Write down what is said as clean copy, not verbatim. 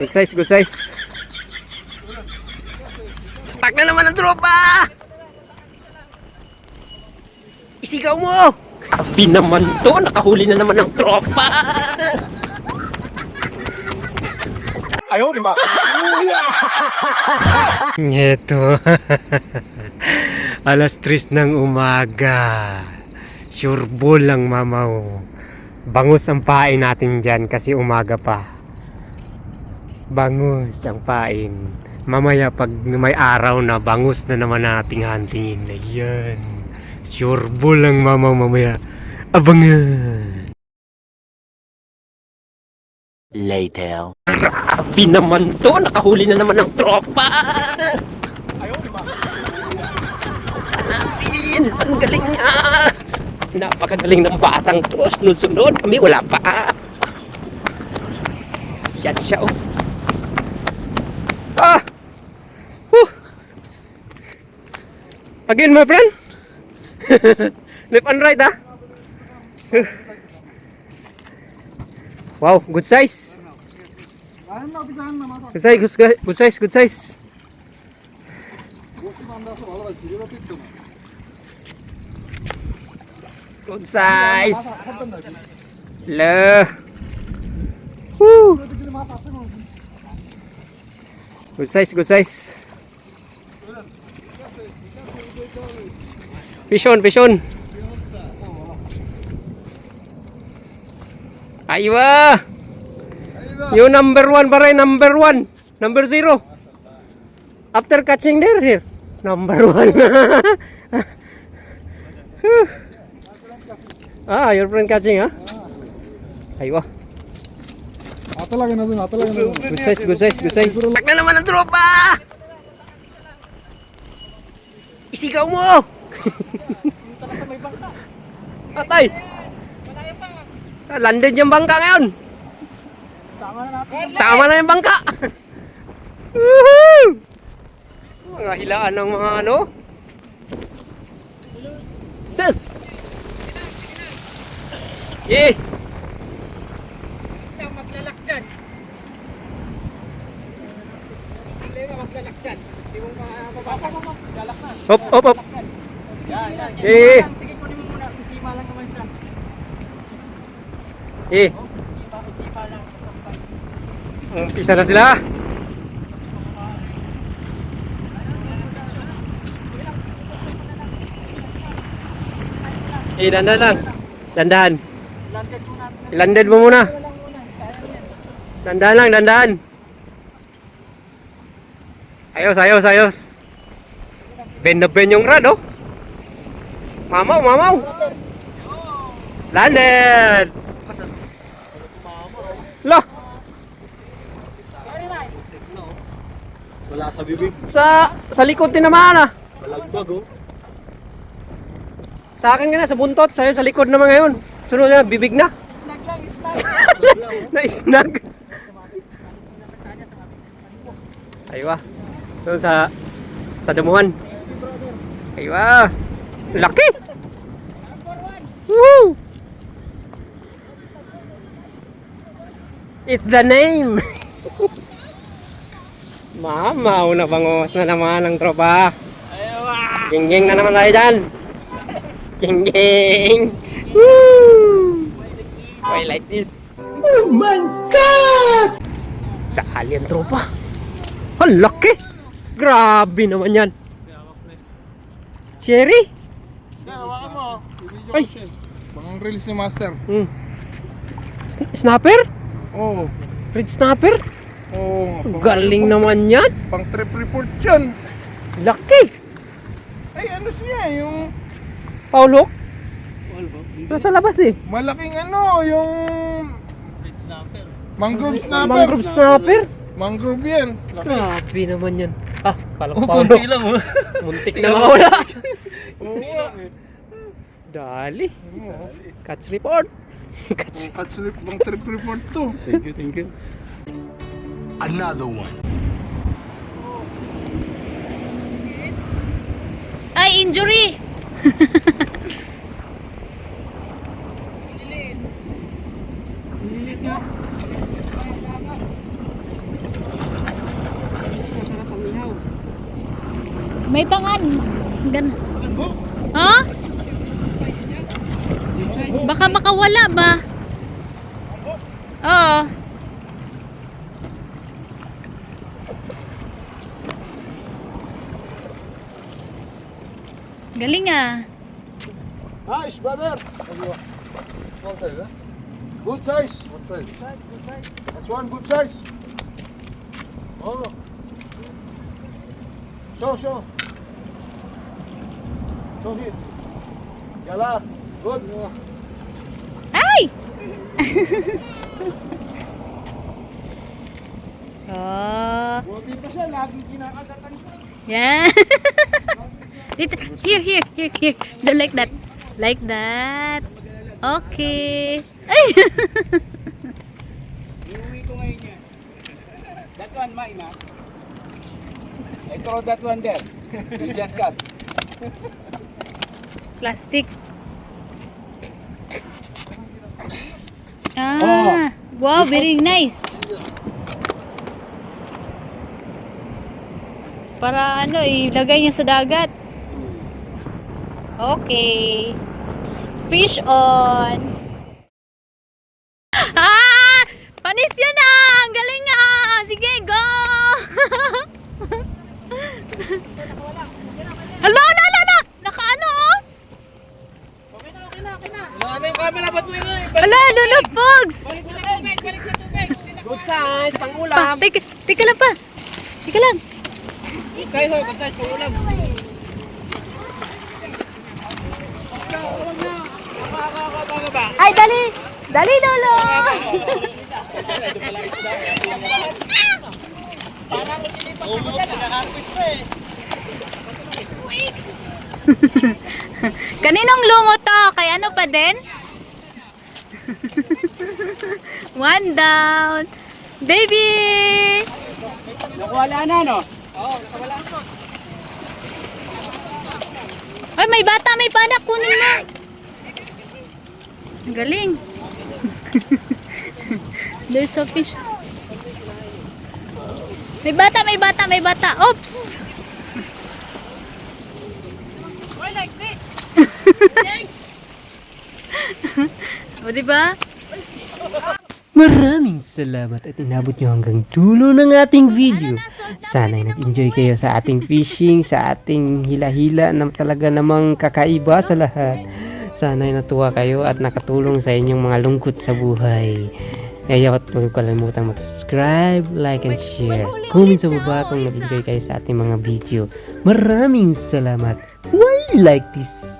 Good size, good size. Tak na naman ang tropa! Isigaw mo! Abi naman to, nakahuli na naman ang tropa! Ayaw, di ba? Ito. Alas 3 ng umaga. Sure ball lang mamaw. Bangus ang pain natin dyan kasi umaga pa. Bangus ang pain. Mamaya pag may araw na, bangus na naman nating huntingin. Ayan. Sure ball lang mamaw mamaya. Abangan. Later. Grabe naman to, nakahuli na naman ng tropa. Ayaw, di ba? Natin, ang galing nga. Napakagaling ng batang to. Sunod-sunod kami, wala pa. Shot siya, oh. Ah! Again, my friend. Left and right, ah. Wow, good size. Good size, good size, good size. Good size. Loh. Woo. Good size, good size. Fish on, fish on. Aywa. You number 1 baray, number 1. Number 0. After catching there, here. Number 1. Your friend catching, ha? Aywa. Ata lagi na dun, ata lagi na dun. Good size, good size, good size. Tak na naman ang tropa! Isigaw mo! Atay! Landed yung bangka ngayon. Sama na yung bangka. Woohoo! Mga hilaan ng mga ano. Sus! Eh! Maglalakdan. Hindi mo maglalakdan. Hindi mo mababasa mo. Galak na. Hop, hop, hop. Yan. Eh! Sige, kunin mo muna. Sisima lang naman siya. Eh! Sisima lang. Umpisa na sila. Eh, dandan lang. Dandan. Landed mo natin. Landed mo muna. Dandan lang, dandan. Ayos, ayos, ayos. Ben na ben yung rad, oh. Mamaw, mamaw. Landed. Lah, Wala sa bibig. sa likod din naman, ah. Malagbag, oh. Sa akin nga na, sa buntot. Sa'yo sa likod naman ngayon. Sunod na, bibig na. Snag lang, snag. Na-snag. Aywa. Doon sa damuhan. Aywa. Laki. Woo! It's the name. Mamaw na bangos na naman ang tropa. Ging-ging na naman tayo dyan. Ging-ging. Woo! Why like this? Oh my God! Tsakali ang tropa. Ang laki. Grabe naman yan. Sherry? Hawakan mo. Ay. Bang release ni Master. Snapper? Oh. Red snapper? Oh. Galing naman yan. Pang trip report yan. Laki. Ay, ano siya, yung Paulok? Nasa labas eh. malaking ano, yung mangrove snapper. Mangrove snapper? Mangrove yan. Grabe naman yan. Ah, kala ko Kunti Paulok. lang, oh. Muntik na mawala. Oo nga. Dali. Catch report. Catch. Catch rip, bang trip report to. Thank you, thank you. Another one. Ay, injury! May pangan. Gan. Ha? Baka makawala ba? Oo. Galing ah. Nice, brother. Good size. That's one good size. Oh. Show. Show hit. Yala. Good. Ay! Oh. Buti pa siya, laging kinakagatan siya. Yeah. Dito. Here. Do like that. Like that. Okay. Ay! Iuwi ko ngayon yan. That one mine, ha? I throw that one there. You just cut. Plastic. Ah. Wow, very nice. Para ano, ilagay niya sa dagat. Okay. Fish on. Ah! Panis yun ah! Ang galing ah! Sige, go! Hala! Nakaano oh? Ano yung camera? Ba't mo yun? Hala, lulot, Pogs! Good size, pang-ulam. Teka lang pa. Teka lang. Good size, pang-ulam. Ay, dali! Dali, Lolo! Kaninong lungo to? Kay ano pa din? One down. Baby! Nakuwala na, no? Ay, may bata, may panak. Kunin mo. Ang galing. There's a fish. May bata. Oops! Why like this? O, diba? Maraming salamat at inabot nyo hanggang dulo ng ating video. Sana'y nag-enjoy kayo sa ating fishing, sa ating hila-hila na talaga namang kakaiba sa lahat. Sana'y natuwa kayo at nakatulong sa inyong mga lungkot sa buhay. Kaya huwag kalimutan mag-subscribe, like, and share. Comment sa baba kung nag-enjoy kayo sa ating mga video. Maraming salamat. Why like this?